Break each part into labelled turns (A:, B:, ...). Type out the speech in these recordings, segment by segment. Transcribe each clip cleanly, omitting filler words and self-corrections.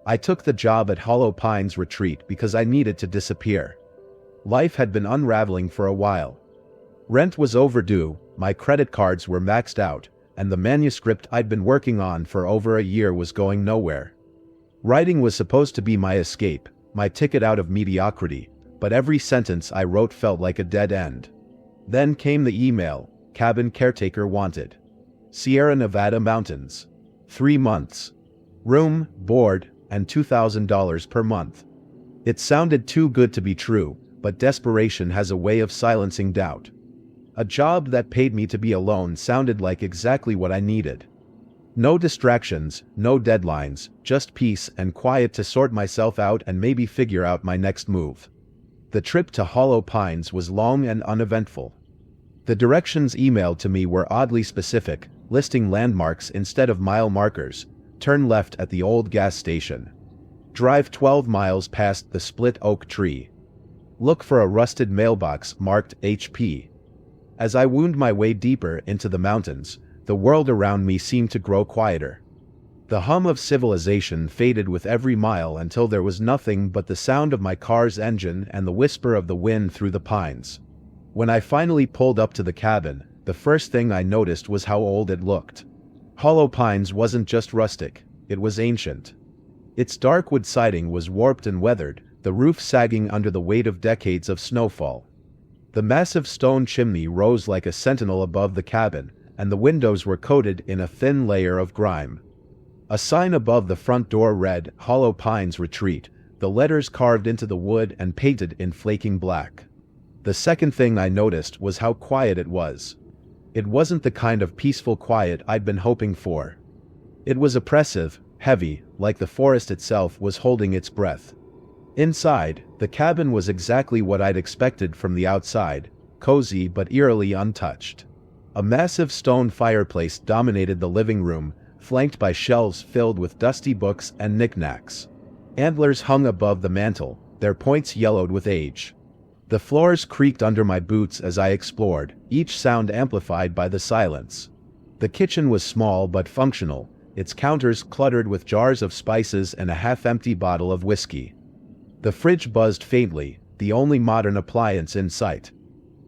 A: I took the job at Hollow Pines Retreat because I needed to disappear. Life had been unraveling for a while. Rent was overdue, my credit cards were maxed out, and the manuscript I'd been working on for over a year was going nowhere. Writing was supposed to be my escape, my ticket out of mediocrity, but every sentence I wrote felt like a dead end. Then came the email: Cabin Caretaker wanted. Sierra Nevada mountains. 3 months. Room, board, and $2,000 per month. It sounded too good to be true, but desperation has a way of silencing doubt. A job that paid me to be alone sounded like exactly what I needed. No distractions, no deadlines, just peace and quiet to sort myself out and maybe figure out my next move. The trip to Hollow Pines was long and uneventful. The directions emailed to me were oddly specific, listing landmarks instead of mile markers. Turn left at the old gas station. Drive 12 miles past the split oak tree. Look for a rusted mailbox marked HP. As I wound my way deeper into the mountains, the world around me seemed to grow quieter. The hum of civilization faded with every mile until there was nothing but the sound of my car's engine and the whisper of the wind through the pines. When I finally pulled up to the cabin, the first thing I noticed was how old it looked. Hollow Pines wasn't just rustic, it was ancient. Its dark wood siding was warped and weathered, the roof sagging under the weight of decades of snowfall. The massive stone chimney rose like a sentinel above the cabin, and the windows were coated in a thin layer of grime. A sign above the front door read, Hollow Pines Retreat, the letters carved into the wood and painted in flaking black. The second thing I noticed was how quiet it was. It wasn't the kind of peaceful quiet I'd been hoping for. It was oppressive, heavy, like the forest itself was holding its breath. Inside, the cabin was exactly what I'd expected from the outside, cozy but eerily untouched. A massive stone fireplace dominated the living room, flanked by shelves filled with dusty books and knickknacks. Antlers hung above the mantel, their points yellowed with age. The floors creaked under my boots as I explored, each sound amplified by the silence. The kitchen was small but functional, its counters cluttered with jars of spices and a half-empty bottle of whiskey. The fridge buzzed faintly, the only modern appliance in sight.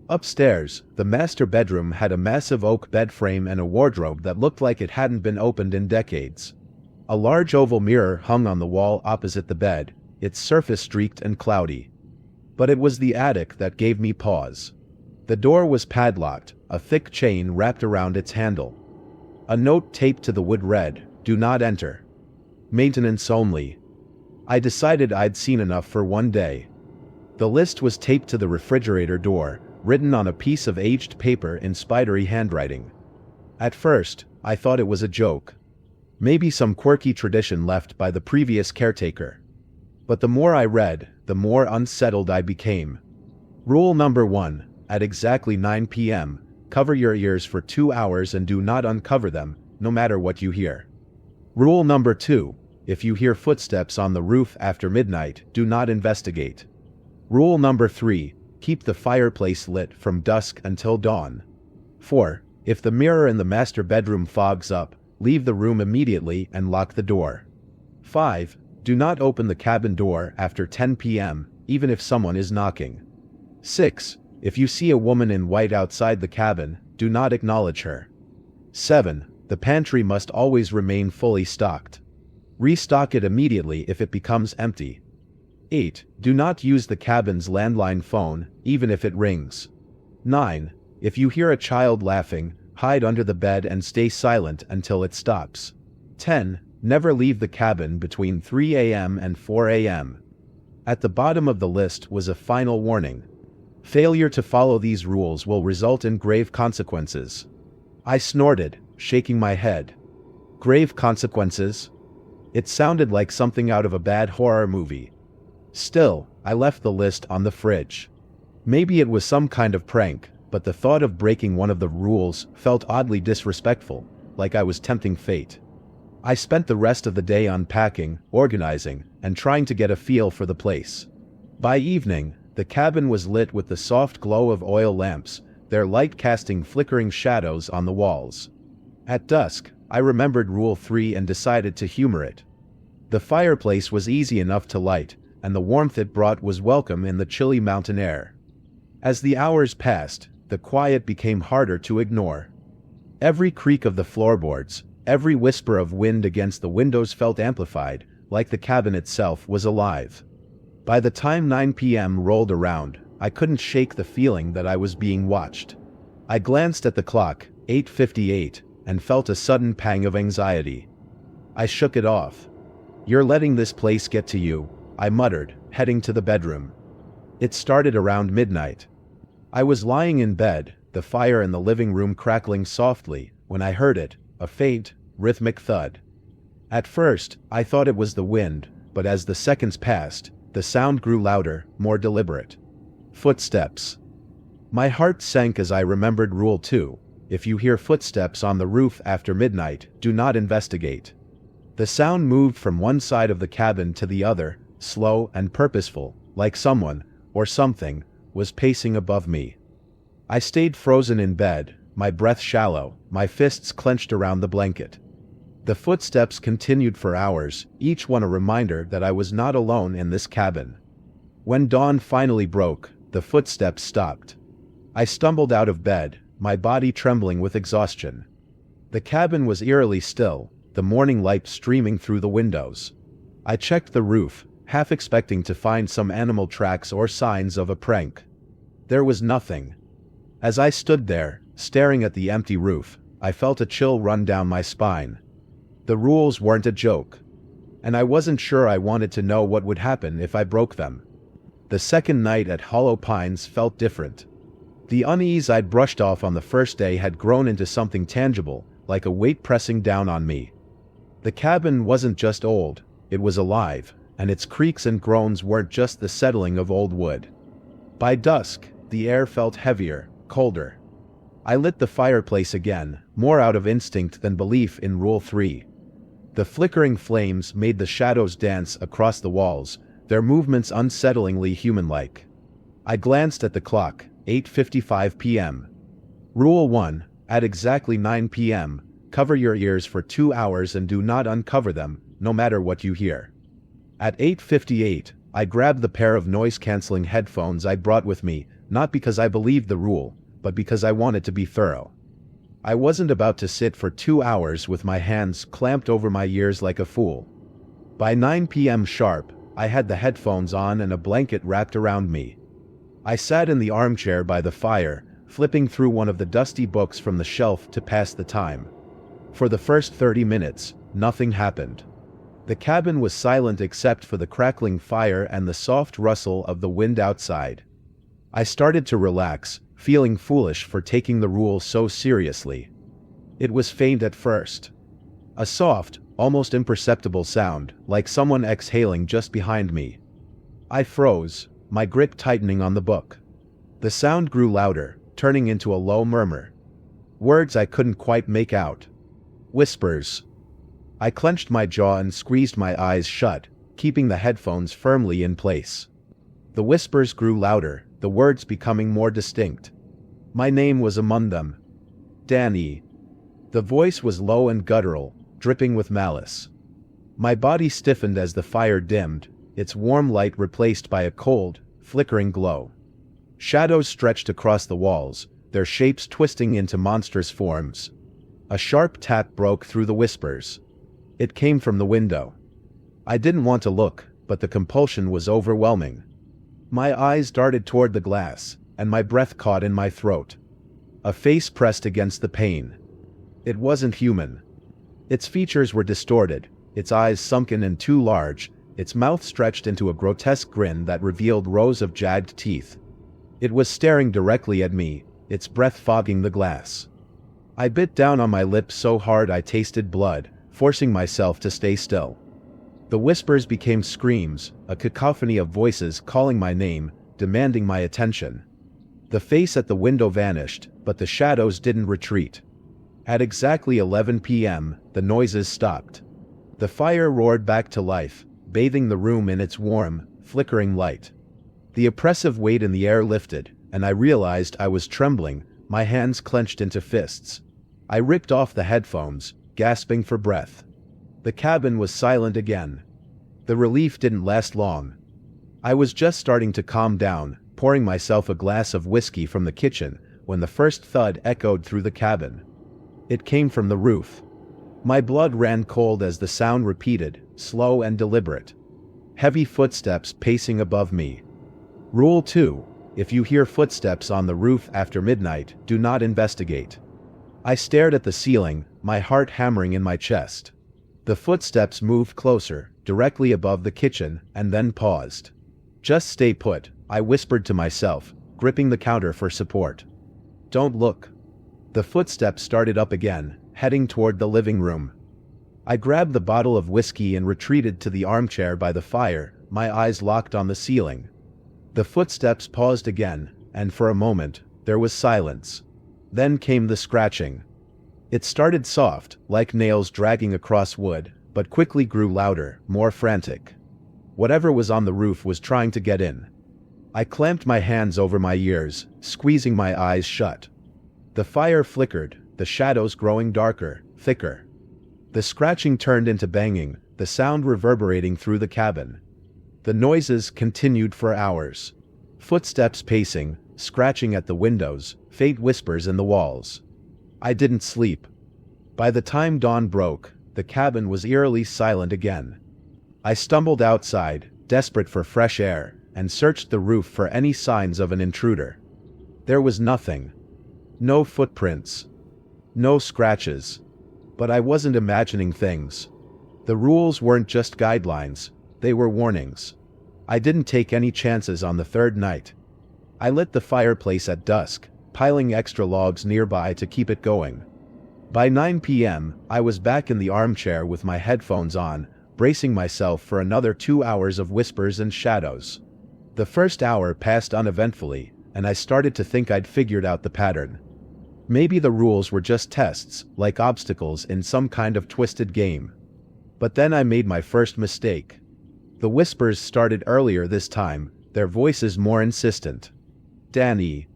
A: Upstairs, the master bedroom had a massive oak bed frame and a wardrobe that looked like it hadn't been opened in decades. A large oval mirror hung on the wall opposite the bed, its surface streaked and cloudy. But it was the attic that gave me pause. The door was padlocked, a thick chain wrapped around its handle. A note taped to the wood read, "Do not enter. Maintenance only." I decided I'd seen enough for one day. The list was taped to the refrigerator door, written on a piece of aged paper in spidery handwriting. At first, I thought it was a joke. Maybe some quirky tradition left by the previous caretaker. But the more I read, the more unsettled I became. Rule number 1, at exactly 9 p.m., cover your ears for 2 hours and do not uncover them, no matter what you hear. Rule number 2, if you hear footsteps on the roof after midnight, do not investigate. Rule number 3, keep the fireplace lit from dusk until dawn. 4, if the mirror in the master bedroom fogs up, leave the room immediately and lock the door. 5, do not open the cabin door after 10 p.m., even if someone is knocking. 6, if you see a woman in white outside the cabin, do not acknowledge her. 7, the pantry must always remain fully stocked. Restock it immediately if it becomes empty. 8, do not use the cabin's landline phone, even if it rings. 9, if you hear a child laughing, hide under the bed and stay silent until it stops. 10, never leave the cabin between 3 a.m. and 4 a.m. At the bottom of the list was a final warning. Failure to follow these rules will result in grave consequences. I snorted, shaking my head. Grave consequences? It sounded like something out of a bad horror movie. Still, I left the list on the fridge. Maybe it was some kind of prank, but the thought of breaking one of the rules felt oddly disrespectful, like I was tempting fate. I spent the rest of the day unpacking, organizing, and trying to get a feel for the place. By evening, the cabin was lit with the soft glow of oil lamps, their light casting flickering shadows on the walls. At dusk, I remembered Rule 3 and decided to humor it. The fireplace was easy enough to light, and the warmth it brought was welcome in the chilly mountain air. As the hours passed, the quiet became harder to ignore. Every creak of the floorboards, every whisper of wind against the windows felt amplified, like the cabin itself was alive. By the time 9 p.m. rolled around, I couldn't shake the feeling that I was being watched. I glanced at the clock, 8:58, and felt a sudden pang of anxiety. I shook it off. "You're letting this place get to you," I muttered, heading to the bedroom. It started around midnight. I was lying in bed, the fire in the living room crackling softly, when I heard it, a faint, rhythmic thud. At first, I thought it was the wind, but as the seconds passed, the sound grew louder, more deliberate. Footsteps. My heart sank as I remembered Rule 2. If you hear footsteps on the roof after midnight, do not investigate. The sound moved from one side of the cabin to the other, slow and purposeful, like someone, or something, was pacing above me. I stayed frozen in bed, my breath shallow, my fists clenched around the blanket. The footsteps continued for hours, each one a reminder that I was not alone in this cabin. When dawn finally broke, the footsteps stopped. I stumbled out of bed, my body trembling with exhaustion. The cabin was eerily still, the morning light streaming through the windows. I checked the roof, half expecting to find some animal tracks or signs of a prank. There was nothing. As I stood there, staring at the empty roof, I felt a chill run down my spine. The rules weren't a joke. And I wasn't sure I wanted to know what would happen if I broke them. The second night at Hollow Pines felt different. The unease I'd brushed off on the first day had grown into something tangible, like a weight pressing down on me. The cabin wasn't just old, it was alive, and its creaks and groans weren't just the settling of old wood. By dusk, the air felt heavier, colder. I lit the fireplace again, more out of instinct than belief in Rule 3. The flickering flames made the shadows dance across the walls, their movements unsettlingly human-like. I glanced at the clock, 8:55 p.m. Rule 1, at exactly 9 p.m., cover your ears for 2 hours and do not uncover them, no matter what you hear. At 8:58, I grabbed the pair of noise-canceling headphones I brought with me, not because I believed the rule, but because I wanted to be thorough. I wasn't about to sit for 2 hours with my hands clamped over my ears like a fool. By 9 p.m. sharp, I had the headphones on and a blanket wrapped around me. I sat in the armchair by the fire, flipping through one of the dusty books from the shelf to pass the time. For the first 30 minutes, nothing happened. The cabin was silent except for the crackling fire and the soft rustle of the wind outside. I started to relax, feeling foolish for taking the rule so seriously. It was faint at first. A soft, almost imperceptible sound, like someone exhaling just behind me. I froze, my grip tightening on the book. The sound grew louder, turning into a low murmur. Words I couldn't quite make out. Whispers. I clenched my jaw and squeezed my eyes shut, keeping the headphones firmly in place. The whispers grew louder, the words becoming more distinct. My name was among them. Danny. The voice was low and guttural, dripping with malice. My body stiffened as the fire dimmed, its warm light replaced by a cold, flickering glow. Shadows stretched across the walls, their shapes twisting into monstrous forms. A sharp tap broke through the whispers. It came from the window. I didn't want to look, but the compulsion was overwhelming. My eyes darted toward the glass, and my breath caught in my throat. A face pressed against the pane. It wasn't human. Its features were distorted, its eyes sunken and too large, its mouth stretched into a grotesque grin that revealed rows of jagged teeth. It was staring directly at me, its breath fogging the glass. I bit down on my lips so hard I tasted blood, forcing myself to stay still. The whispers became screams, a cacophony of voices calling my name, demanding my attention. The face at the window vanished, but the shadows didn't retreat. At exactly 11 p.m., the noises stopped. The fire roared back to life, bathing the room in its warm, flickering light. The oppressive weight in the air lifted, and I realized I was trembling, my hands clenched into fists. I ripped off the headphones, gasping for breath. The cabin was silent again, The relief didn't last long. I was just starting to calm down, pouring myself a glass of whiskey from the kitchen, when the first thud echoed through the cabin. It came from the roof. My blood ran cold as the sound repeated, slow and deliberate. Heavy footsteps pacing above me. Rule 2. If you hear footsteps on the roof after midnight, do not investigate. I stared at the ceiling, my heart hammering in my chest. The footsteps moved closer, directly above the kitchen, and then paused. Just stay put, I whispered to myself, gripping the counter for support. Don't look. The footsteps started up again, heading toward the living room. I grabbed the bottle of whiskey and retreated to the armchair by the fire, my eyes locked on the ceiling. The footsteps paused again, and for a moment, there was silence. Then came the scratching. It started soft, like nails dragging across wood, but quickly grew louder, more frantic. Whatever was on the roof was trying to get in. I clamped my hands over my ears, squeezing my eyes shut. The fire flickered, the shadows growing darker, thicker. The scratching turned into banging, the sound reverberating through the cabin. The noises continued for hours. Footsteps pacing, scratching at the windows, faint whispers in the walls. I didn't sleep. By the time dawn broke, the cabin was eerily silent again. I stumbled outside, desperate for fresh air, and searched the roof for any signs of an intruder. There was nothing. No footprints. No scratches. But I wasn't imagining things. The rules weren't just guidelines, they were warnings. I didn't take any chances on the third night. I lit the fireplace at dusk, piling extra logs nearby to keep it going. By 9 p.m., I was back in the armchair with my headphones on, bracing myself for another 2 hours of whispers and shadows. The first hour passed uneventfully, and I started to think I'd figured out the pattern. Maybe the rules were just tests, like obstacles in some kind of twisted game. But then I made my first mistake. The whispers started earlier this time, their voices more insistent. Danny.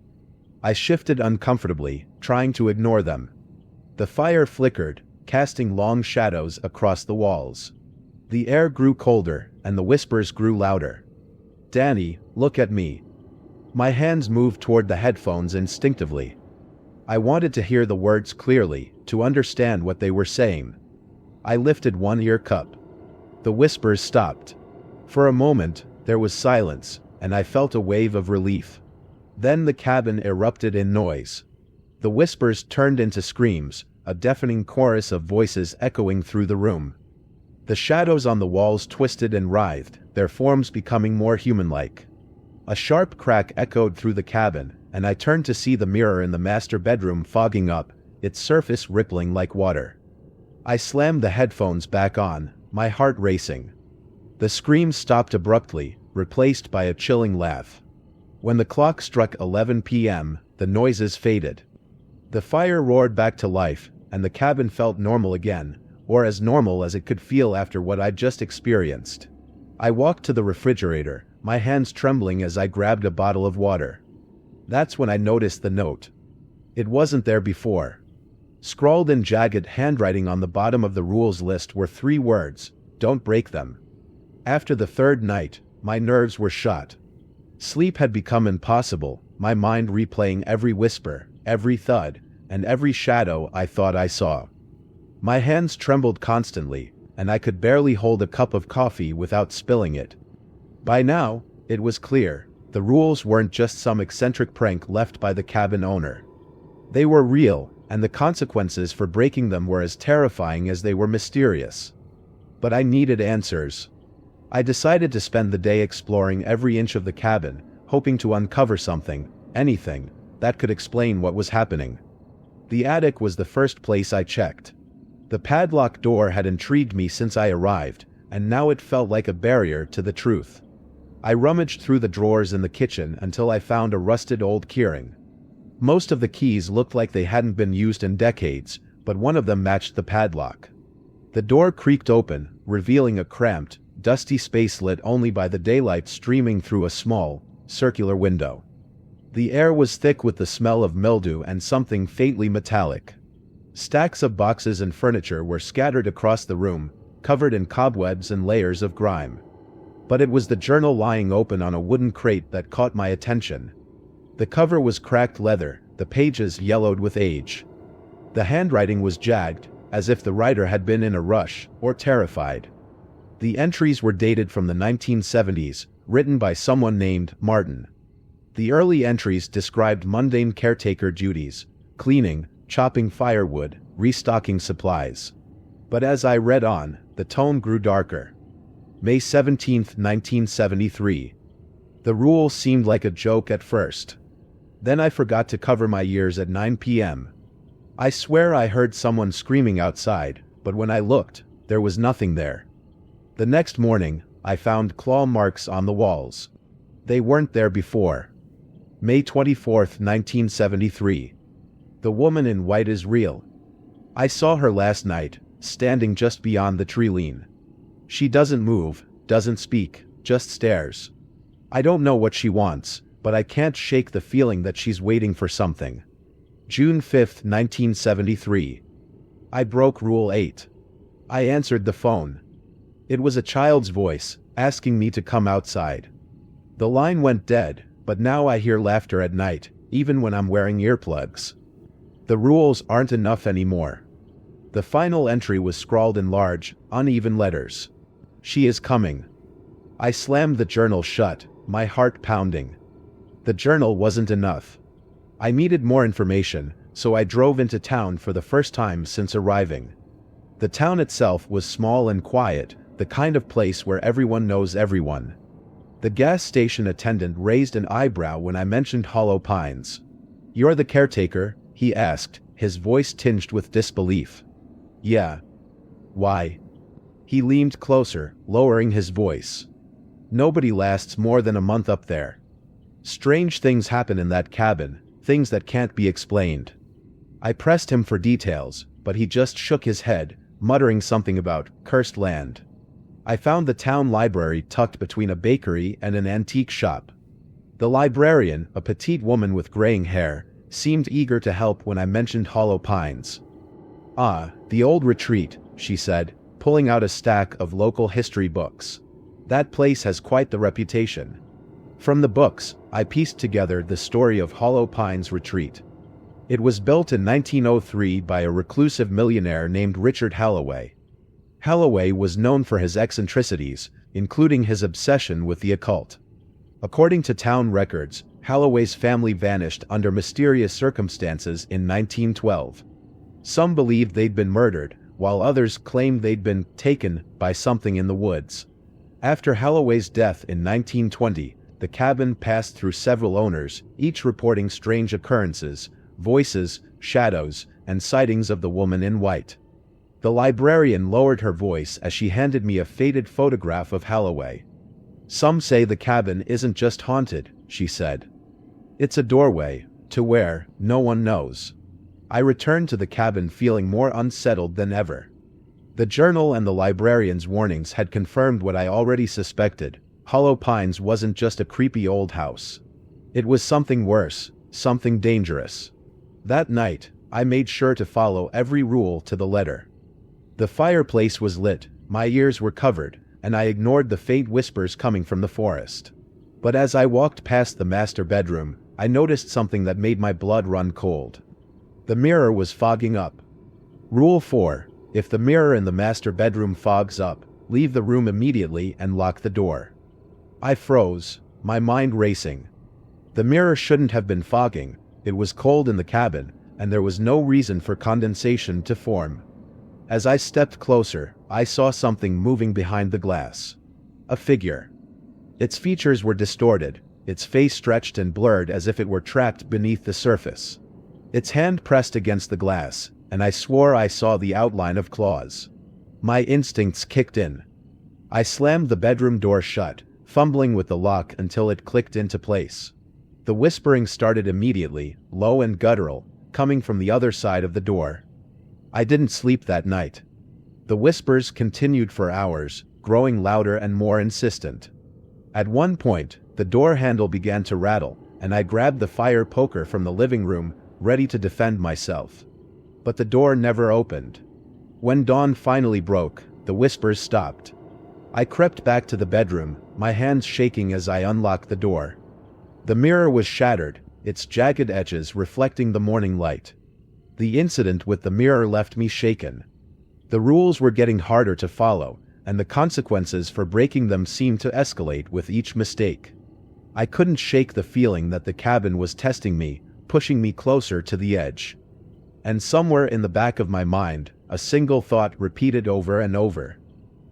A: I shifted uncomfortably, trying to ignore them. The fire flickered, casting long shadows across the walls. The air grew colder, and the whispers grew louder. Danny, look at me. My hands moved toward the headphones instinctively. I wanted to hear the words clearly, to understand what they were saying. I lifted one ear cup. The whispers stopped. For a moment, there was silence, and I felt a wave of relief. Then the cabin erupted in noise. The whispers turned into screams, a deafening chorus of voices echoing through the room. The shadows on the walls twisted and writhed, their forms becoming more human-like. A sharp crack echoed through the cabin, and I turned to see the mirror in the master bedroom fogging up, its surface rippling like water. I slammed the headphones back on, my heart racing. The screams stopped abruptly, replaced by a chilling laugh. When the clock struck 11 p.m., the noises faded. The fire roared back to life, and the cabin felt normal again, or as normal as it could feel after what I'd just experienced. I walked to the refrigerator, my hands trembling as I grabbed a bottle of water. That's when I noticed the note. It wasn't there before. Scrawled in jagged handwriting on the bottom of the rules list were 3 words: don't break them. After the third night, my nerves were shot. Sleep had become impossible, my mind replaying every whisper, every thud, and every shadow I thought I saw. My hands trembled constantly, and I could barely hold a cup of coffee without spilling it. By now, it was clear, the rules weren't just some eccentric prank left by the cabin owner. They were real, and the consequences for breaking them were as terrifying as they were mysterious. But I needed answers. I decided to spend the day exploring every inch of the cabin, hoping to uncover something, anything, that could explain what was happening. The attic was the first place I checked. The padlocked door had intrigued me since I arrived, and now it felt like a barrier to the truth. I rummaged through the drawers in the kitchen until I found a rusted old keyring. Most of the keys looked like they hadn't been used in decades, but one of them matched the padlock. The door creaked open, revealing a cramped, dusty space lit only by the daylight streaming through a small, circular window. The air was thick with the smell of mildew and something faintly metallic. Stacks of boxes and furniture were scattered across the room, covered in cobwebs and layers of grime. But it was the journal lying open on a wooden crate that caught my attention. The cover was cracked leather, the pages yellowed with age. The handwriting was jagged, as if the writer had been in a rush or terrified. The entries were dated from the 1970s, written by someone named Martin. The early entries described mundane caretaker duties: cleaning, chopping firewood, restocking supplies. But as I read on, the tone grew darker. May 17, 1973. The rule seemed like a joke at first. Then I forgot to cover my ears at 9 p.m. I swear I heard someone screaming outside, but when I looked, there was nothing there. The next morning, I found claw marks on the walls. They weren't there before. May 24, 1973. The woman in white is real. I saw her last night, standing just beyond the tree-line. She doesn't move, doesn't speak, just stares. I don't know what she wants, but I can't shake the feeling that she's waiting for something. June 5, 1973. I broke Rule 8. I answered the phone. It was a child's voice, asking me to come outside. The line went dead, but now I hear laughter at night, even when I'm wearing earplugs. The rules aren't enough anymore. The final entry was scrawled in large, uneven letters. She is coming. I slammed the journal shut, my heart pounding. The journal wasn't enough. I needed more information, so I drove into town for the first time since arriving. The town itself was small and quiet, the kind of place where everyone knows everyone. The gas station attendant raised an eyebrow when I mentioned Hollow Pines. "You're the caretaker?" he asked, his voice tinged with disbelief. "Yeah." "Why?" He leaned closer, lowering his voice. "Nobody lasts more than a month up there. Strange things happen in that cabin, things that can't be explained." I pressed him for details, but he just shook his head, muttering something about cursed land. I found the town library tucked between a bakery and an antique shop. The librarian, a petite woman with graying hair, seemed eager to help when I mentioned Hollow Pines. "Ah, the old retreat," she said, pulling out a stack of local history books. "That place has quite the reputation." From the books, I pieced together the story of Hollow Pines Retreat. It was built in 1903 by a reclusive millionaire named Richard Halloway. Halloway was known for his eccentricities, including his obsession with the occult. According to town records, Halloway's family vanished under mysterious circumstances in 1912. Some believed they'd been murdered, while others claimed they'd been taken by something in the woods. After Halloway's death in 1920, the cabin passed through several owners, each reporting strange occurrences, voices, shadows, and sightings of the woman in white. The librarian lowered her voice as she handed me a faded photograph of Halloway. "Some say the cabin isn't just haunted," she said. "It's a doorway, to where, no one knows." I returned to the cabin feeling more unsettled than ever. The journal and the librarian's warnings had confirmed what I already suspected. Hollow Pines wasn't just a creepy old house. It was something worse, something dangerous. That night, I made sure to follow every rule to the letter. The fireplace was lit, my ears were covered, and I ignored the faint whispers coming from the forest. But as I walked past the master bedroom, I noticed something that made my blood run cold. The mirror was fogging up. Rule 4. If the mirror in the master bedroom fogs up, leave the room immediately and lock the door. I froze, my mind racing. The mirror shouldn't have been fogging, it was cold in the cabin, and there was no reason for condensation to form. As I stepped closer, I saw something moving behind the glass. A figure. Its features were distorted, its face stretched and blurred as if it were trapped beneath the surface. Its hand pressed against the glass, and I swore I saw the outline of claws. My instincts kicked in. I slammed the bedroom door shut, fumbling with the lock until it clicked into place. The whispering started immediately, low and guttural, coming from the other side of the door. I didn't sleep that night. The whispers continued for hours, growing louder and more insistent. At one point, the door handle began to rattle, and I grabbed the fire poker from the living room, ready to defend myself. But the door never opened. When dawn finally broke, the whispers stopped. I crept back to the bedroom, my hands shaking as I unlocked the door. The mirror was shattered, its jagged edges reflecting the morning light. The incident with the mirror left me shaken. The rules were getting harder to follow, and the consequences for breaking them seemed to escalate with each mistake. I couldn't shake the feeling that the cabin was testing me, pushing me closer to the edge. And somewhere in the back of my mind, a single thought repeated over and over.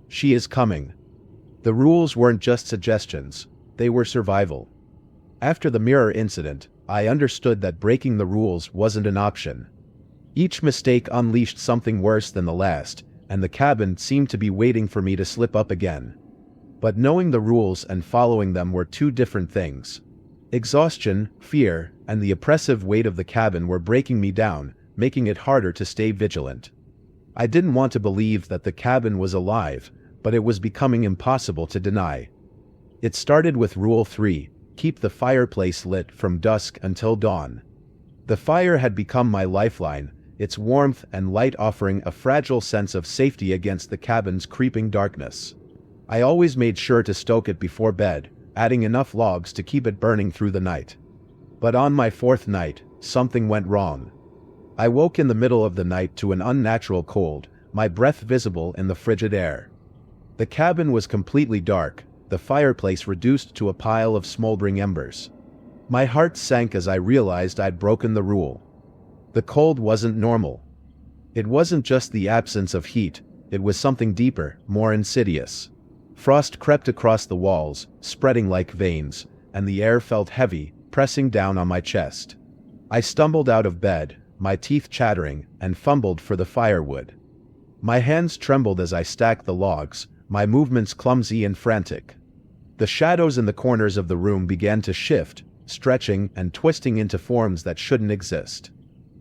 A: She is coming. The rules weren't just suggestions, they were survival. After the mirror incident, I understood that breaking the rules wasn't an option. Each mistake unleashed something worse than the last, and the cabin seemed to be waiting for me to slip up again. But knowing the rules and following them were two different things. Exhaustion, fear, and the oppressive weight of the cabin were breaking me down, making it harder to stay vigilant. I didn't want to believe that the cabin was alive, but it was becoming impossible to deny. It started with Rule 3, keep the fireplace lit from dusk until dawn. The fire had become my lifeline, its warmth and light offering a fragile sense of safety against the cabin's creeping darkness. I always made sure to stoke it before bed, adding enough logs to keep it burning through the night. But on my fourth night, something went wrong. I woke in the middle of the night to an unnatural cold, my breath visible in the frigid air. The cabin was completely dark, the fireplace reduced to a pile of smoldering embers. My heart sank as I realized I'd broken the rule. The cold wasn't normal. It wasn't just the absence of heat, it was something deeper, more insidious. Frost crept across the walls, spreading like veins, and the air felt heavy, pressing down on my chest. I stumbled out of bed, my teeth chattering, and fumbled for the firewood. My hands trembled as I stacked the logs, my movements clumsy and frantic. The shadows in the corners of the room began to shift, stretching and twisting into forms that shouldn't exist.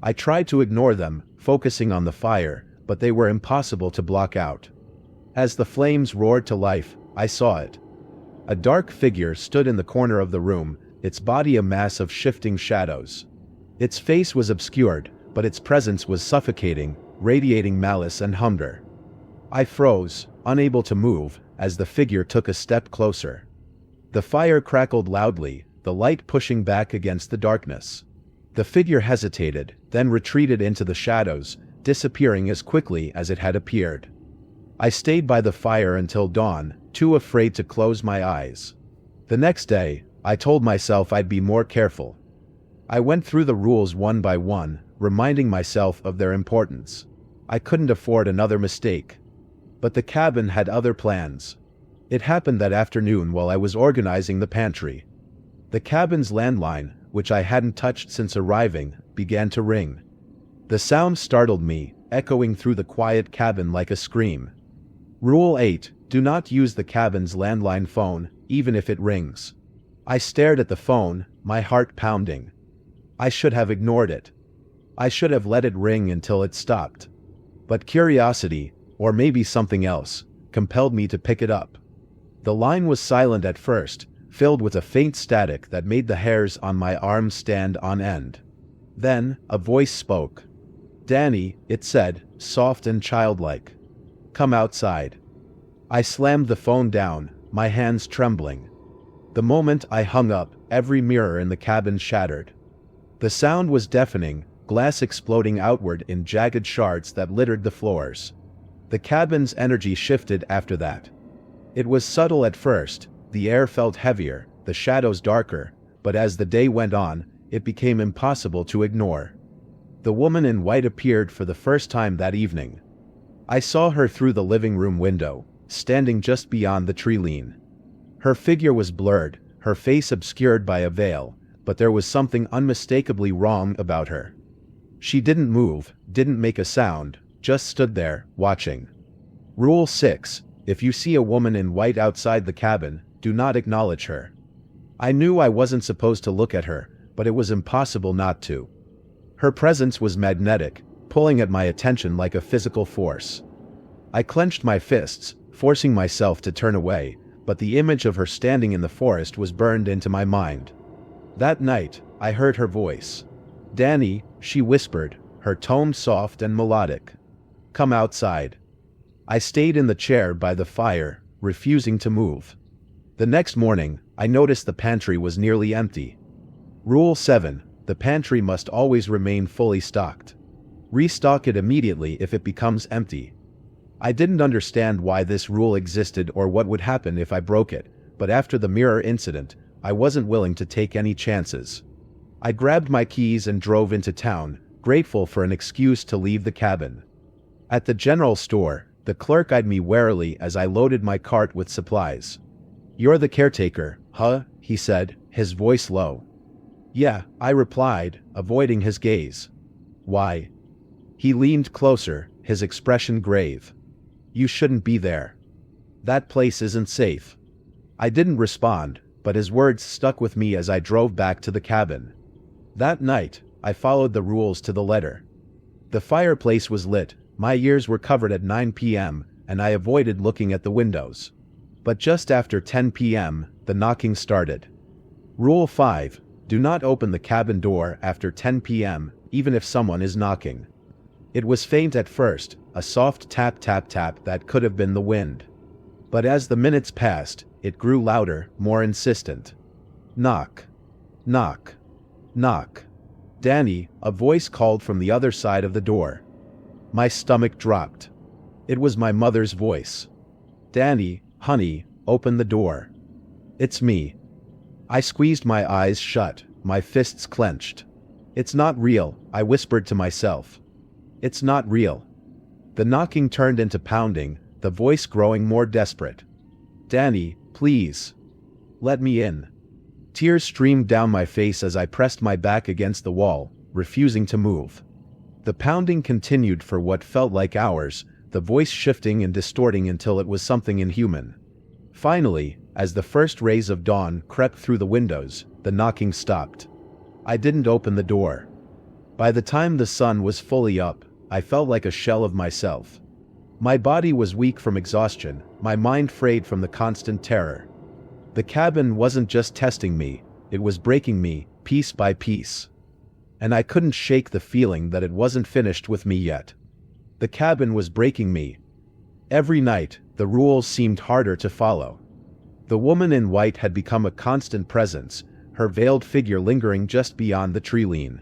A: I tried to ignore them, focusing on the fire, but they were impossible to block out. As the flames roared to life, I saw it. A dark figure stood in the corner of the room, its body a mass of shifting shadows. Its face was obscured, but its presence was suffocating, radiating malice and hunger. I froze, unable to move, as the figure took a step closer. The fire crackled loudly, the light pushing back against the darkness. The figure hesitated, then retreated into the shadows, disappearing as quickly as it had appeared. I stayed by the fire until dawn, too afraid to close my eyes. The next day, I told myself I'd be more careful. I went through the rules one by one, reminding myself of their importance. I couldn't afford another mistake. But the cabin had other plans. It happened that afternoon while I was organizing the pantry. The cabin's landline, which I hadn't touched since arriving, began to ring. The sound startled me, echoing through the quiet cabin like a scream. Rule 8, do not use the cabin's landline phone, even if it rings. I stared at the phone, my heart pounding. I should have ignored it. I should have let it ring until it stopped. But curiosity, or maybe something else, compelled me to pick it up. The line was silent at first, filled with a faint static that made the hairs on my arms stand on end. Then, a voice spoke. "Danny," it said, soft and childlike. "Come outside." I slammed the phone down, my hands trembling. The moment I hung up, every mirror in the cabin shattered. The sound was deafening, glass exploding outward in jagged shards that littered the floors. The cabin's energy shifted after that. It was subtle at first, the air felt heavier, the shadows darker, but as the day went on, it became impossible to ignore. The woman in white appeared for the first time that evening. I saw her through the living room window, standing just beyond the tree lean. Her figure was blurred, her face obscured by a veil, but there was something unmistakably wrong about her. She didn't move, didn't make a sound, just stood there, watching. Rule 6, if you see a woman in white outside the cabin, do not acknowledge her. I knew I wasn't supposed to look at her, but it was impossible not to. Her presence was magnetic, pulling at my attention like a physical force. I clenched my fists, forcing myself to turn away, but the image of her standing in the forest was burned into my mind. That night, I heard her voice. "Danny," she whispered, her tone soft and melodic. "Come outside." I stayed in the chair by the fire, refusing to move. The next morning, I noticed the pantry was nearly empty. Rule 7. The pantry must always remain fully stocked. Restock it immediately if it becomes empty. I didn't understand why this rule existed or what would happen if I broke it, but after the mirror incident, I wasn't willing to take any chances. I grabbed my keys and drove into town, grateful for an excuse to leave the cabin. At the general store, the clerk eyed me warily as I loaded my cart with supplies. "You're the caretaker, huh?" he said, his voice low. "Yeah," I replied, avoiding his gaze. "Why?" He leaned closer, his expression grave. "You shouldn't be there. That place isn't safe." I didn't respond, but his words stuck with me as I drove back to the cabin. That night, I followed the rules to the letter. The fireplace was lit, my ears were covered at 9 p.m., and I avoided looking at the windows. But just after 10 p.m., the knocking started. Rule 5. Do not open the cabin door after 10 p.m., even if someone is knocking. It was faint at first, a soft tap tap tap that could have been the wind. But as the minutes passed, it grew louder, more insistent. Knock. Knock. Knock. "Danny," a voice called from the other side of the door. My stomach dropped. It was my mother's voice. "Danny, honey, open the door. It's me." I squeezed my eyes shut, my fists clenched. "It's not real," I whispered to myself. "It's not real." The knocking turned into pounding, the voice growing more desperate. "Danny, please. Let me in." Tears streamed down my face as I pressed my back against the wall, refusing to move. The pounding continued for what felt like hours, the voice shifting and distorting until it was something inhuman. Finally, as the first rays of dawn crept through the windows, the knocking stopped. I didn't open the door. By the time the sun was fully up, I felt like a shell of myself. My body was weak from exhaustion, my mind frayed from the constant terror. The cabin wasn't just testing me, it was breaking me, piece by piece. And I couldn't shake the feeling that it wasn't finished with me yet. The cabin was breaking me. Every night, the rules seemed harder to follow. The woman in white had become a constant presence, her veiled figure lingering just beyond the tree lean.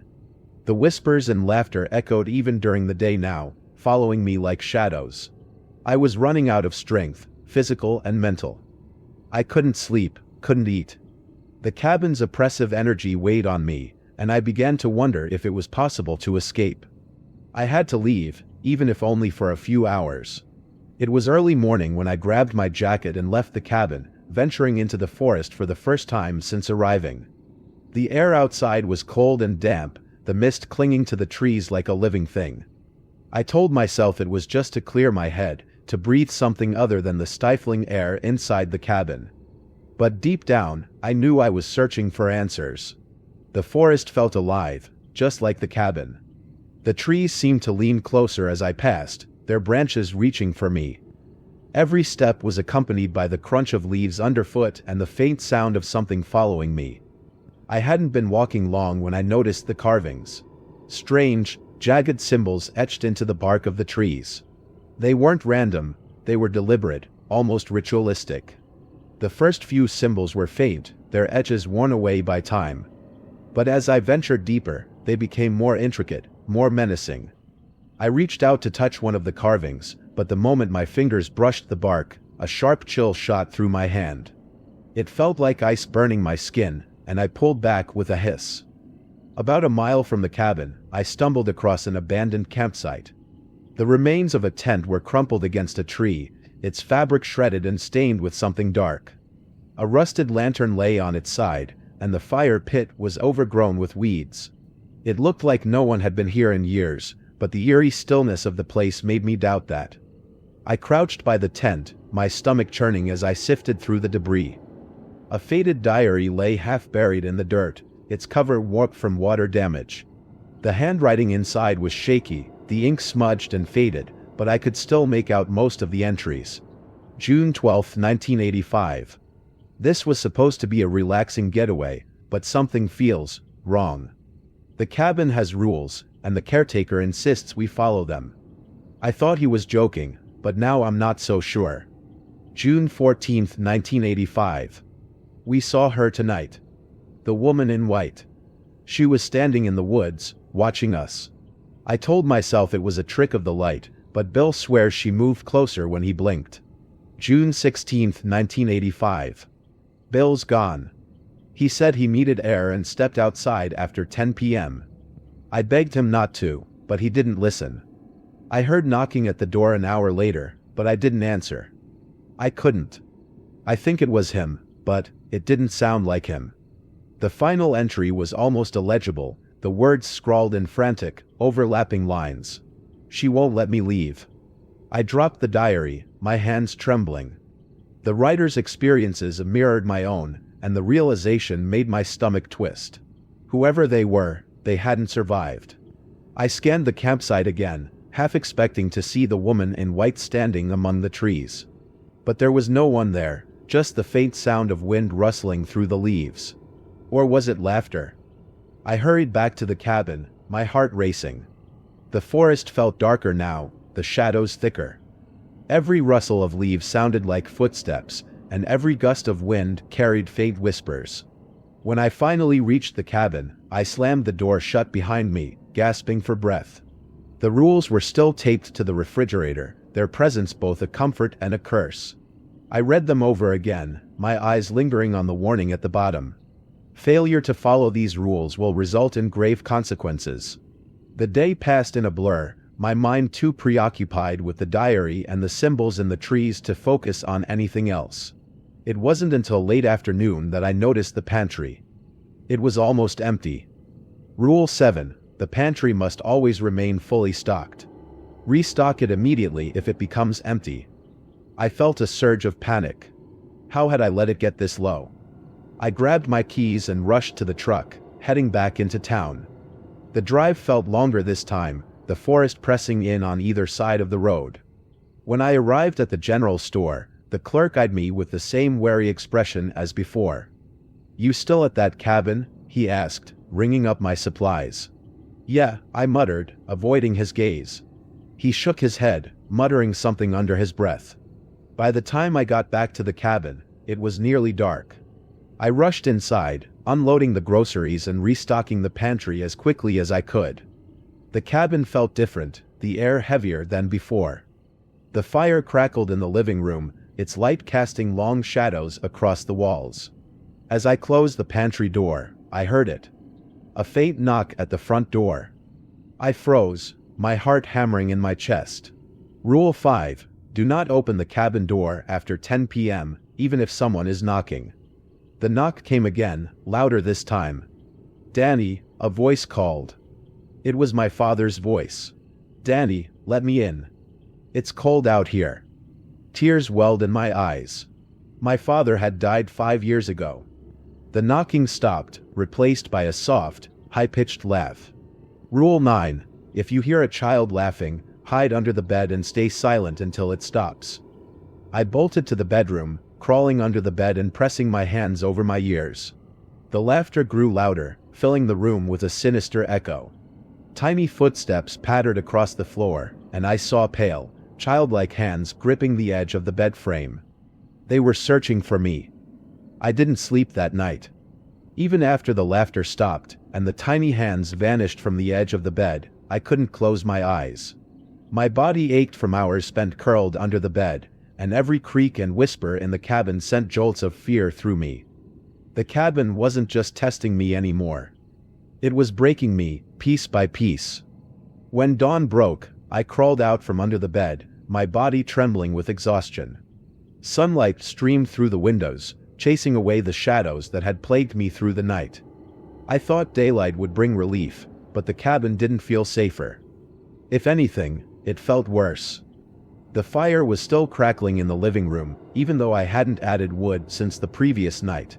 A: The whispers and laughter echoed even during the day now, following me like shadows. I was running out of strength, physical and mental. I couldn't sleep, couldn't eat. The cabin's oppressive energy weighed on me, and I began to wonder if it was possible to escape. I had to leave, even if only for a few hours. It was early morning when I grabbed my jacket and left the cabin, venturing into the forest for the first time since arriving. The air outside was cold and damp, the mist clinging to the trees like a living thing. I told myself it was just to clear my head, to breathe something other than the stifling air inside the cabin. But deep down, I knew I was searching for answers. The forest felt alive, just like the cabin. The trees seemed to lean closer as I passed, their branches reaching for me. Every step was accompanied by the crunch of leaves underfoot and the faint sound of something following me. I hadn't been walking long when I noticed the carvings. Strange, jagged symbols etched into the bark of the trees. They weren't random, they were deliberate, almost ritualistic. The first few symbols were faint, their edges worn away by time. But as I ventured deeper, they became more intricate, more menacing. I reached out to touch one of the carvings, but the moment my fingers brushed the bark, a sharp chill shot through my hand. It felt like ice burning my skin, and I pulled back with a hiss. About a mile from the cabin, I stumbled across an abandoned campsite. The remains of a tent were crumpled against a tree, its fabric shredded and stained with something dark. A rusted lantern lay on its side, and the fire pit was overgrown with weeds. It looked like no one had been here in years, but the eerie stillness of the place made me doubt that. I crouched by the tent, my stomach churning as I sifted through the debris. A faded diary lay half buried in the dirt, its cover warped from water damage. The handwriting inside was shaky, the ink smudged and faded, but I could still make out most of the entries. June 12, 1985. This was supposed to be a relaxing getaway, but something feels wrong. The cabin has rules, and the caretaker insists we follow them. I thought he was joking, but now I'm not so sure. June 14, 1985. We saw her tonight. The woman in white. She was standing in the woods, watching us. I told myself it was a trick of the light, but Bill swears she moved closer when he blinked. June 16, 1985. Bill's gone. He said he needed air and stepped outside after 10 p.m. I begged him not to, but he didn't listen. I heard knocking at the door an hour later, but I didn't answer. I couldn't. I think it was him, but it didn't sound like him. The final entry was almost illegible, the words scrawled in frantic, overlapping lines. She won't let me leave. I dropped the diary, my hands trembling. The writer's experiences mirrored my own, and the realization made my stomach twist. Whoever they were, they hadn't survived. I scanned the campsite again, half expecting to see the woman in white standing among the trees. But there was no one there, just the faint sound of wind rustling through the leaves. Or was it laughter? I hurried back to the cabin, my heart racing. The forest felt darker now, the shadows thicker. Every rustle of leaves sounded like footsteps, and every gust of wind carried faint whispers. When I finally reached the cabin, I slammed the door shut behind me, gasping for breath. The rules were still taped to the refrigerator, their presence both a comfort and a curse. I read them over again, my eyes lingering on the warning at the bottom. Failure to follow these rules will result in grave consequences. The day passed in a blur, my mind too preoccupied with the diary and the symbols in the trees to focus on anything else. It wasn't until late afternoon that I noticed the pantry. It was almost empty. Rule 7. The pantry must always remain fully stocked. Restock it immediately if it becomes empty. I felt a surge of panic. How had I let it get this low? I grabbed my keys and rushed to the truck, heading back into town. The drive felt longer this time, the forest pressing in on either side of the road. When I arrived at the general store, the clerk eyed me with the same wary expression as before. "You still at that cabin?" he asked, ringing up my supplies. "Yeah," I muttered, avoiding his gaze. He shook his head, muttering something under his breath. By the time I got back to the cabin, it was nearly dark. I rushed inside, unloading the groceries and restocking the pantry as quickly as I could. The cabin felt different, the air heavier than before. The fire crackled in the living room, its light casting long shadows across the walls. As I closed the pantry door, I heard it. A faint knock at the front door. I froze, my heart hammering in my chest. Rule 5. Do not open the cabin door after 10 p.m., even if someone is knocking. The knock came again, louder this time. "Danny," a voice called. It was my father's voice. "Danny, let me in. It's cold out here." Tears welled in my eyes. My father had died 5 years ago. The knocking stopped, replaced by a soft, high-pitched laugh. Rule 9. If you hear a child laughing, hide under the bed and stay silent until it stops. I bolted to the bedroom, crawling under the bed and pressing my hands over my ears. The laughter grew louder, filling the room with a sinister echo. Tiny footsteps pattered across the floor, and I saw pale, childlike hands gripping the edge of the bed frame. They were searching for me. I didn't sleep that night. Even after the laughter stopped, and the tiny hands vanished from the edge of the bed, I couldn't close my eyes. My body ached from hours spent curled under the bed, and every creak and whisper in the cabin sent jolts of fear through me. The cabin wasn't just testing me anymore. It was breaking me, piece by piece. When dawn broke, I crawled out from under the bed, my body trembling with exhaustion. Sunlight streamed through the windows, chasing away the shadows that had plagued me through the night. I thought daylight would bring relief, but the cabin didn't feel safer. If anything, it felt worse. The fire was still crackling in the living room, even though I hadn't added wood since the previous night.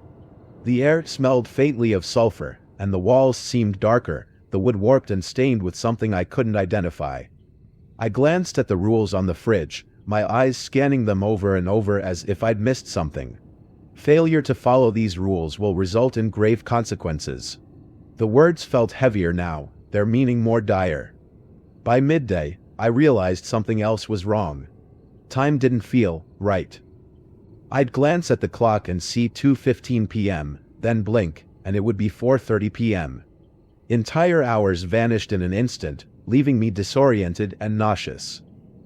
A: The air smelled faintly of sulfur, and the walls seemed darker, the wood warped and stained with something I couldn't identify. I glanced at the rules on the fridge, my eyes scanning them over and over as if I'd missed something. Failure to follow these rules will result in grave consequences. The words felt heavier now, their meaning more dire. By midday, I realized something else was wrong. Time didn't feel right. I'd glance at the clock and see 2:15 p.m., then blink, and it would be 4:30 p.m. Entire hours vanished in an instant, leaving me disoriented and nauseous.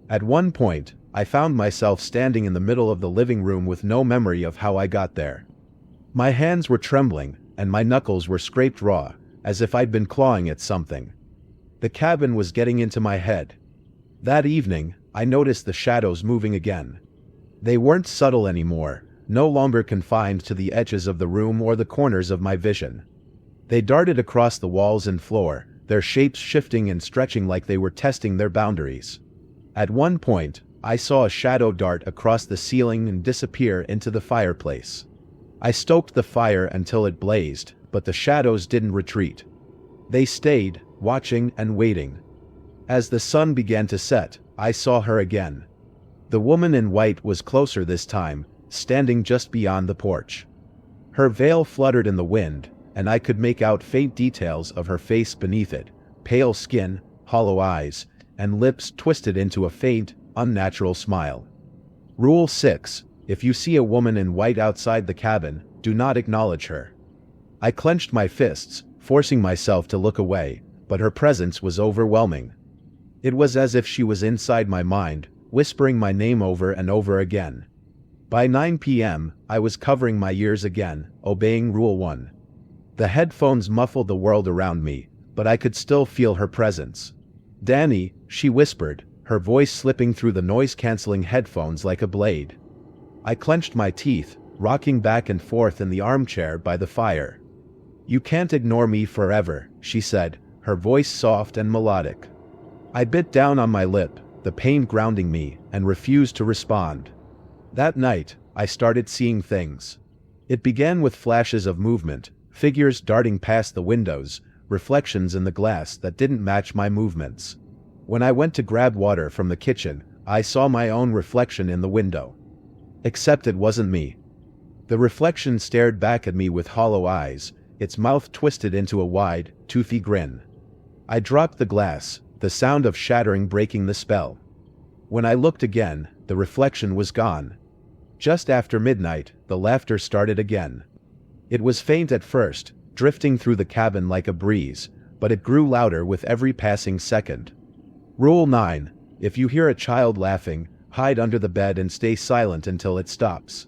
A: At one point, I found myself standing in the middle of the living room with no memory of how I got there. My hands were trembling, and my knuckles were scraped raw, as if I'd been clawing at something. The cabin was getting into my head. That evening, I noticed the shadows moving again. They weren't subtle anymore, no longer confined to the edges of the room or the corners of my vision. They darted across the walls and floor, their shapes shifting and stretching like they were testing their boundaries. At one point, I saw a shadow dart across the ceiling and disappear into the fireplace. I stoked the fire until it blazed, but the shadows didn't retreat. They stayed, watching and waiting. As the sun began to set, I saw her again. The woman in white was closer this time, standing just beyond the porch. Her veil fluttered in the wind, and I could make out faint details of her face beneath it, pale skin, hollow eyes, and lips twisted into a faint, unnatural smile. Rule 6. If you see a woman in white outside the cabin, do not acknowledge her. I clenched my fists, forcing myself to look away, but her presence was overwhelming. It was as if she was inside my mind, whispering my name over and over again. By 9 p.m., I was covering my ears again, obeying Rule 1. The headphones muffled the world around me, but I could still feel her presence. "Danny," she whispered, her voice slipping through the noise-canceling headphones like a blade. I clenched my teeth, rocking back and forth in the armchair by the fire. "You can't ignore me forever," she said, her voice soft and melodic. I bit down on my lip, the pain grounding me, and refused to respond. That night, I started seeing things. It began with flashes of movement, figures darting past the windows, reflections in the glass that didn't match my movements. When I went to grab water from the kitchen, I saw my own reflection in the window. Except it wasn't me. The reflection stared back at me with hollow eyes, its mouth twisted into a wide, toothy grin. I dropped the glass, the sound of shattering breaking the spell. When I looked again, the reflection was gone. Just after midnight, the laughter started again. It was faint at first, drifting through the cabin like a breeze, but it grew louder with every passing second. Rule 9. If you hear a child laughing, hide under the bed and stay silent until it stops.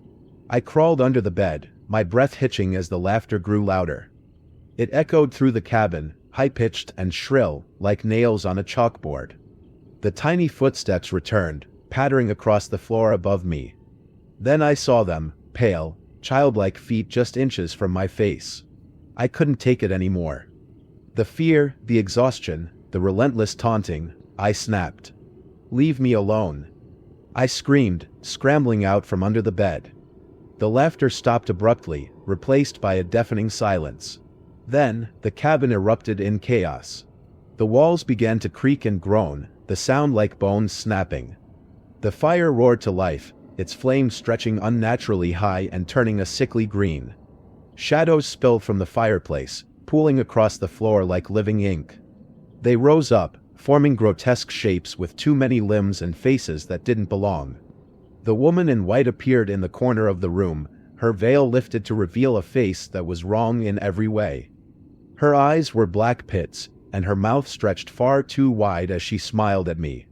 A: I crawled under the bed, my breath hitching as the laughter grew louder. It echoed through the cabin, high-pitched and shrill, like nails on a chalkboard. The tiny footsteps returned, pattering across the floor above me. Then I saw them, pale, childlike feet just inches from my face. I couldn't take it anymore. The fear, the exhaustion, the relentless taunting, I snapped. "Leave me alone." I screamed, scrambling out from under the bed. The laughter stopped abruptly, replaced by a deafening silence. Then, the cabin erupted in chaos. The walls began to creak and groan, the sound like bones snapping. The fire roared to life, its flames stretching unnaturally high and turning a sickly green. Shadows spilled from the fireplace, pooling across the floor like living ink. They rose up, forming grotesque shapes with too many limbs and faces that didn't belong. The woman in white appeared in the corner of the room, her veil lifted to reveal a face that was wrong in every way. Her eyes were black pits, and her mouth stretched far too wide as she smiled at me.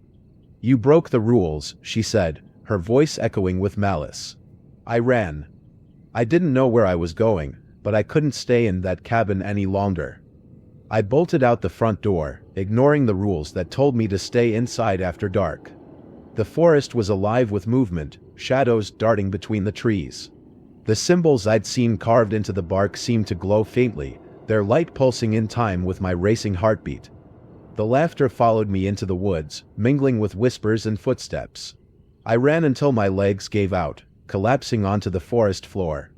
A: "You broke the rules," she said, her voice echoing with malice. I ran. I didn't know where I was going, but I couldn't stay in that cabin any longer. I bolted out the front door, ignoring the rules that told me to stay inside after dark. The forest was alive with movement, shadows darting between the trees. The symbols I'd seen carved into the bark seemed to glow faintly, their light pulsing in time with my racing heartbeat. The laughter followed me into the woods, mingling with whispers and footsteps. I ran until my legs gave out, collapsing onto the forest floor.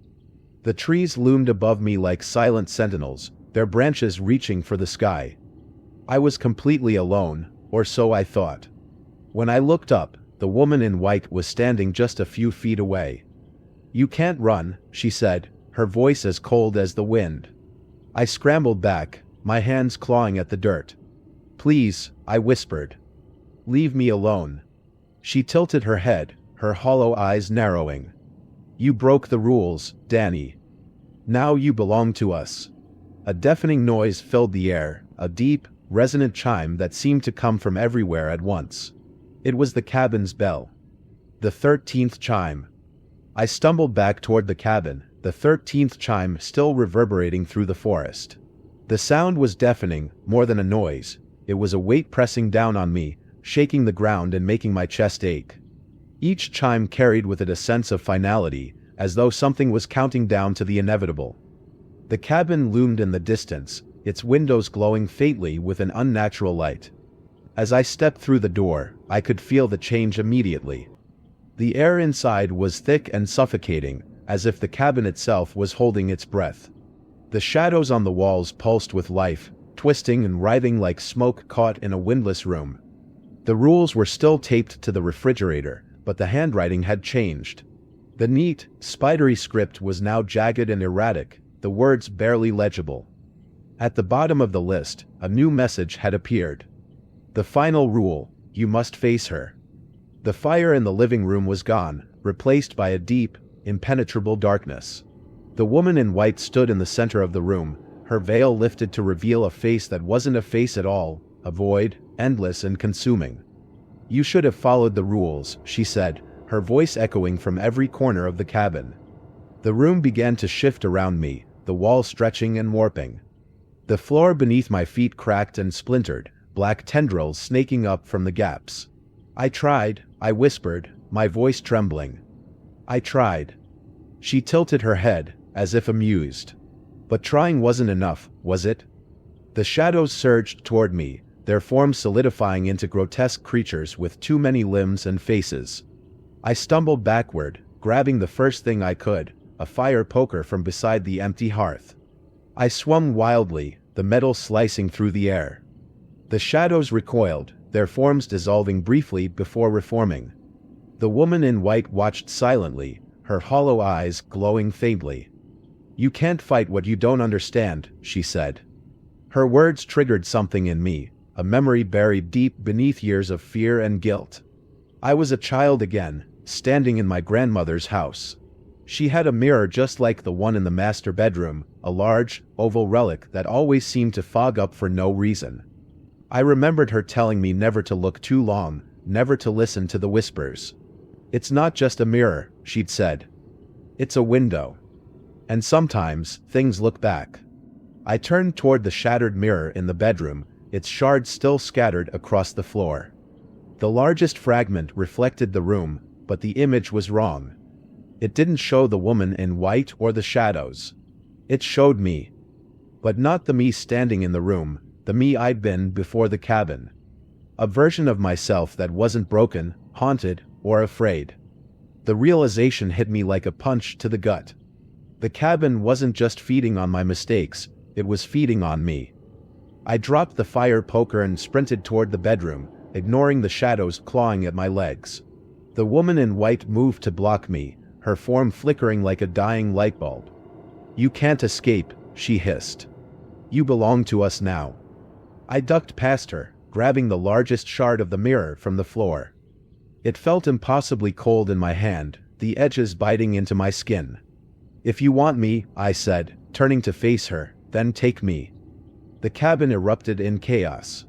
A: The trees loomed above me like silent sentinels, their branches reaching for the sky. I was completely alone, or so I thought. When I looked up, the woman in white was standing just a few feet away. "You can't run," she said, her voice as cold as the wind. I scrambled back, my hands clawing at the dirt. "Please," I whispered. "Leave me alone." She tilted her head, her hollow eyes narrowing. "You broke the rules, Danny. Now you belong to us." A deafening noise filled the air, a deep, resonant chime that seemed to come from everywhere at once. It was the cabin's bell. The 13th chime. I stumbled back toward the cabin, the 13th chime still reverberating through the forest. The sound was deafening, more than a noise. It was a weight pressing down on me, shaking the ground and making my chest ache. Each chime carried with it a sense of finality, as though something was counting down to the inevitable. The cabin loomed in the distance, its windows glowing faintly with an unnatural light. As I stepped through the door, I could feel the change immediately. The air inside was thick and suffocating, as if the cabin itself was holding its breath. The shadows on the walls pulsed with life, twisting and writhing like smoke caught in a windless room. The rules were still taped to the refrigerator, but the handwriting had changed. The neat, spidery script was now jagged and erratic, the words barely legible. At the bottom of the list, a new message had appeared. The final rule: you must face her. The fire in the living room was gone, replaced by a deep, impenetrable darkness. The woman in white stood in the center of the room, her veil lifted to reveal a face that wasn't a face at all, a void, endless and consuming. "You should have followed the rules," she said, her voice echoing from every corner of the cabin. The room began to shift around me, the walls stretching and warping. The floor beneath my feet cracked and splintered, black tendrils snaking up from the gaps. I whispered, my voice trembling. "I tried." She tilted her head, as if amused. But trying wasn't enough, was it? The shadows surged toward me, their forms solidifying into grotesque creatures with too many limbs and faces. I stumbled backward, grabbing the first thing I could, a fire poker from beside the empty hearth. I swung wildly, the metal slicing through the air. The shadows recoiled, their forms dissolving briefly before reforming. The woman in white watched silently, her hollow eyes glowing faintly. "You can't fight what you don't understand," she said. Her words triggered something in me, a memory buried deep beneath years of fear and guilt. I was a child again, standing in my grandmother's house. She had a mirror just like the one in the master bedroom, a large, oval relic that always seemed to fog up for no reason. I remembered her telling me never to look too long, never to listen to the whispers. "It's not just a mirror," she'd said. "It's a window. And sometimes, things look back." I turned toward the shattered mirror in the bedroom, its shards still scattered across the floor. The largest fragment reflected the room, but the image was wrong. It didn't show the woman in white or the shadows. It showed me. But not the me standing in the room, the me I'd been before the cabin. A version of myself that wasn't broken, haunted, or afraid. The realization hit me like a punch to the gut. The cabin wasn't just feeding on my mistakes, it was feeding on me. I dropped the fire poker and sprinted toward the bedroom, ignoring the shadows clawing at my legs. The woman in white moved to block me, her form flickering like a dying light bulb. "You can't escape," she hissed. "You belong to us now." I ducked past her, grabbing the largest shard of the mirror from the floor. It felt impossibly cold in my hand, the edges biting into my skin. "If you want me," I said, turning to face her, "then take me." The cabin erupted in chaos.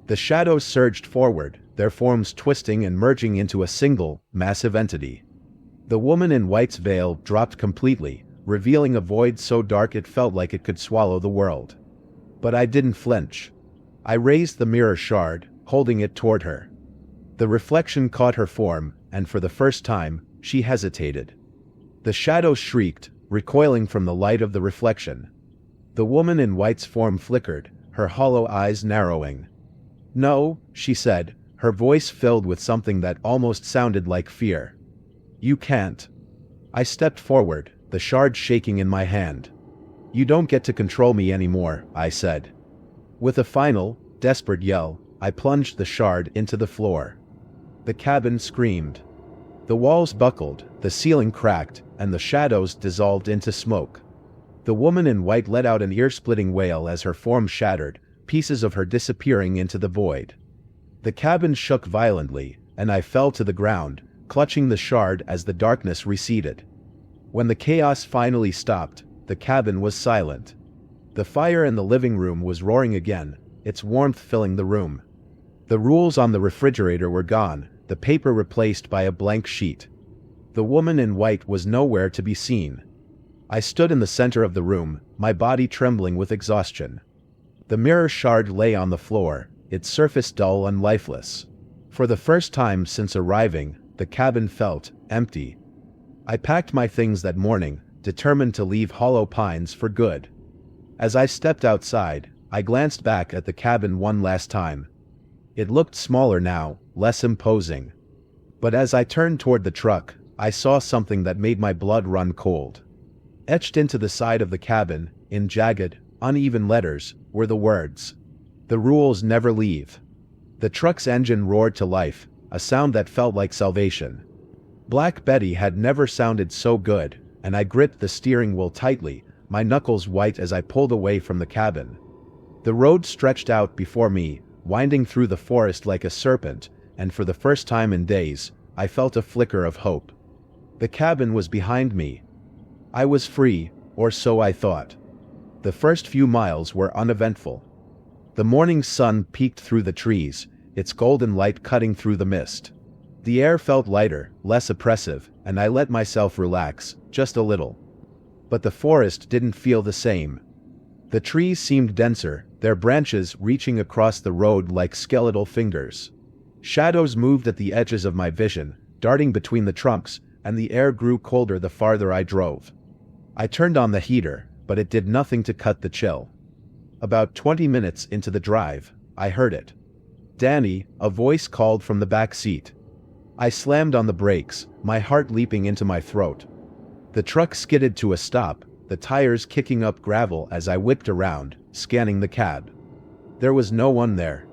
A: The shadows surged forward, their forms twisting and merging into a single, massive entity. The woman in white's veil dropped completely, revealing a void so dark it felt like it could swallow the world. But I didn't flinch. I raised the mirror shard, holding it toward her. The reflection caught her form, and for the first time, she hesitated. The shadows shrieked, recoiling from the light of the reflection. The woman in white's form flickered, her hollow eyes narrowing. "No," she said, her voice filled with something that almost sounded like fear. "You can't." I stepped forward, the shard shaking in my hand. "You don't get to control me anymore," I said. With a final, desperate yell, I plunged the shard into the floor. The cabin screamed. The walls buckled, the ceiling cracked, and the shadows dissolved into smoke. The woman in white let out an ear-splitting wail as her form shattered, pieces of her disappearing into the void. The cabin shook violently, and I fell to the ground, clutching the shard as the darkness receded. When the chaos finally stopped, the cabin was silent. The fire in the living room was roaring again, its warmth filling the room. The rules on the refrigerator were gone, the paper replaced by a blank sheet. The woman in white was nowhere to be seen. I stood in the center of the room, my body trembling with exhaustion. The mirror shard lay on the floor, its surface dull and lifeless. For the first time since arriving, the cabin felt empty. I packed my things that morning, determined to leave Hollow Pines for good. As I stepped outside, I glanced back at the cabin one last time. It looked smaller now, less imposing. But as I turned toward the truck, I saw something that made my blood run cold. Etched into the side of the cabin, in jagged, uneven letters, were the words, "The rules never leave." The truck's engine roared to life, a sound that felt like salvation. Black Betty had never sounded so good, and I gripped the steering wheel tightly, my knuckles white as I pulled away from the cabin. The road stretched out before me, winding through the forest like a serpent, and for the first time in days, I felt a flicker of hope. The cabin was behind me. I was free, or so I thought. The first few miles were uneventful. The morning sun peeked through the trees, its golden light cutting through the mist. The air felt lighter, less oppressive, and I let myself relax, just a little. But the forest didn't feel the same. The trees seemed denser, their branches reaching across the road like skeletal fingers. Shadows moved at the edges of my vision, darting between the trunks, and the air grew colder the farther I drove. I turned on the heater, but it did nothing to cut the chill. About 20 minutes into the drive, I heard it. "Danny," a voice called from the back seat. I slammed on the brakes, my heart leaping into my throat. The truck skidded to a stop, the tires kicking up gravel as I whipped around, scanning the cab. There was no one there.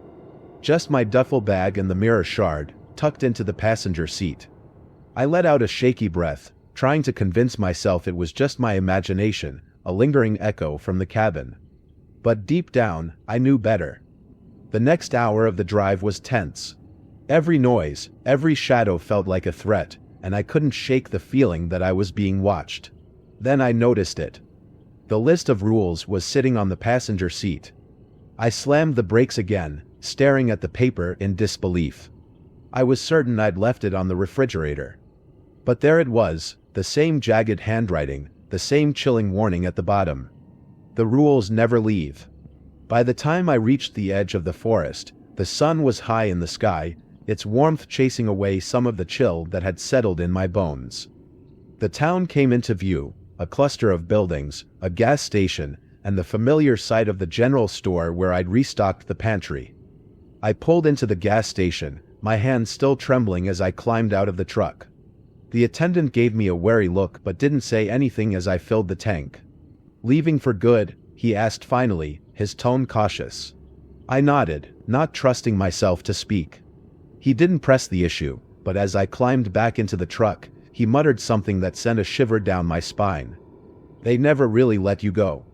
A: Just my duffel bag and the mirror shard, tucked into the passenger seat. I let out a shaky breath, trying to convince myself it was just my imagination, a lingering echo from the cabin. But deep down, I knew better. The next hour of the drive was tense. Every noise, every shadow felt like a threat, and I couldn't shake the feeling that I was being watched. Then I noticed it. The list of rules was sitting on the passenger seat. I slammed the brakes again, staring at the paper in disbelief. I was certain I'd left it on the refrigerator. But there it was, the same jagged handwriting, the same chilling warning at the bottom. The rules never leave. By the time I reached the edge of the forest, the sun was high in the sky, its warmth chasing away some of the chill that had settled in my bones. The town came into view, a cluster of buildings, a gas station, and the familiar sight of the general store where I'd restocked the pantry. I pulled into the gas station, my hands still trembling as I climbed out of the truck. The attendant gave me a wary look but didn't say anything as I filled the tank. "Leaving for good?" he asked finally, his tone cautious. I nodded, not trusting myself to speak. He didn't press the issue, but as I climbed back into the truck, he muttered something that sent a shiver down my spine. "They never really let you go."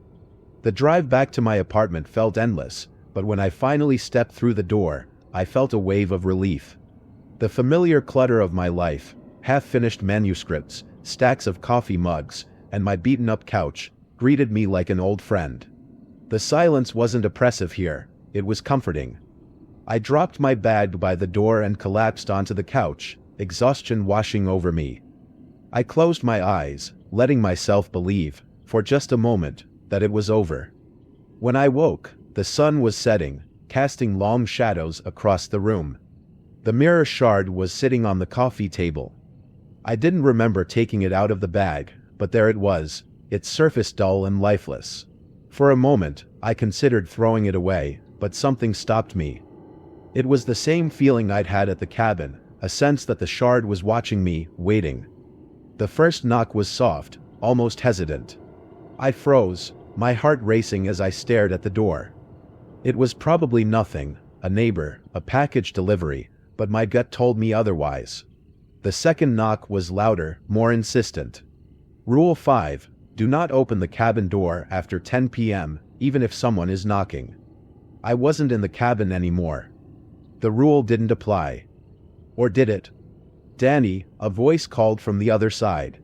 A: The drive back to my apartment felt endless, but when I finally stepped through the door, I felt a wave of relief. The familiar clutter of my life, half-finished manuscripts, stacks of coffee mugs, and my beaten-up couch, greeted me like an old friend. The silence wasn't oppressive here, it was comforting. I dropped my bag by the door and collapsed onto the couch, exhaustion washing over me. I closed my eyes, letting myself believe, for just a moment, that it was over. When I woke, the sun was setting, casting long shadows across the room. The mirror shard was sitting on the coffee table. I didn't remember taking it out of the bag, but there it was, its surface dull and lifeless. For a moment, I considered throwing it away, but something stopped me. It was the same feeling I'd had at the cabin, a sense that the shard was watching me, waiting. The first knock was soft, almost hesitant. I froze, my heart racing as I stared at the door. It was probably nothing, a neighbor, a package delivery, but my gut told me otherwise. The second knock was louder, more insistent. Rule 5. Do not open the cabin door after 10 p.m., even if someone is knocking. I wasn't in the cabin anymore. The rule didn't apply. Or did it? "Danny," a voice called from the other side.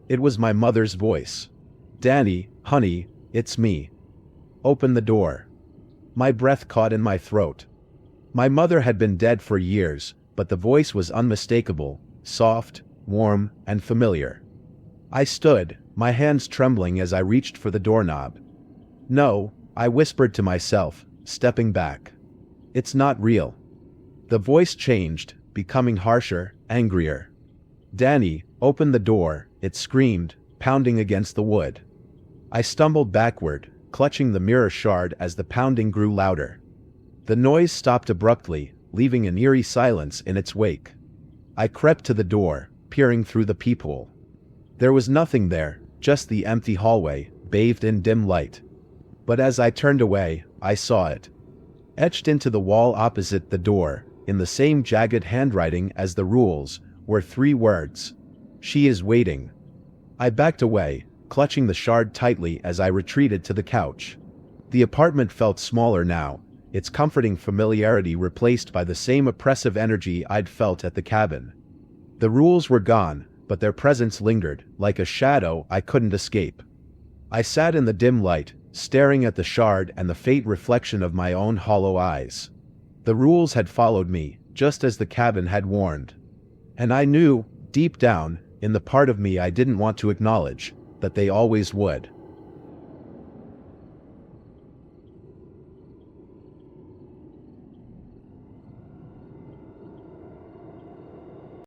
A: It was my mother's voice. "Danny, honey, it's me. Open the door." My breath caught in my throat. My mother had been dead for years, but the voice was unmistakable, soft, warm, and familiar. I stood, my hands trembling as I reached for the doorknob. "No," I whispered to myself, stepping back. "It's not real." The voice changed, becoming harsher, angrier. "Danny, open the door," it screamed, pounding against the wood. I stumbled backward, clutching the mirror shard as the pounding grew louder. The noise stopped abruptly, leaving an eerie silence in its wake. I crept to the door, peering through the peephole. There was nothing there, just the empty hallway, bathed in dim light. But as I turned away, I saw it. Etched into the wall opposite the door, in the same jagged handwriting as the rules, were 3 words. "She is waiting." I backed away, clutching the shard tightly as I retreated to the couch. The apartment felt smaller now, its comforting familiarity replaced by the same oppressive energy I'd felt at the cabin. The rules were gone, but their presence lingered, like a shadow I couldn't escape. I sat in the dim light, staring at the shard and the faint reflection of my own hollow eyes. The rules had followed me, just as the cabin had warned. And I knew, deep down, in the part of me I didn't want to acknowledge, that they always would.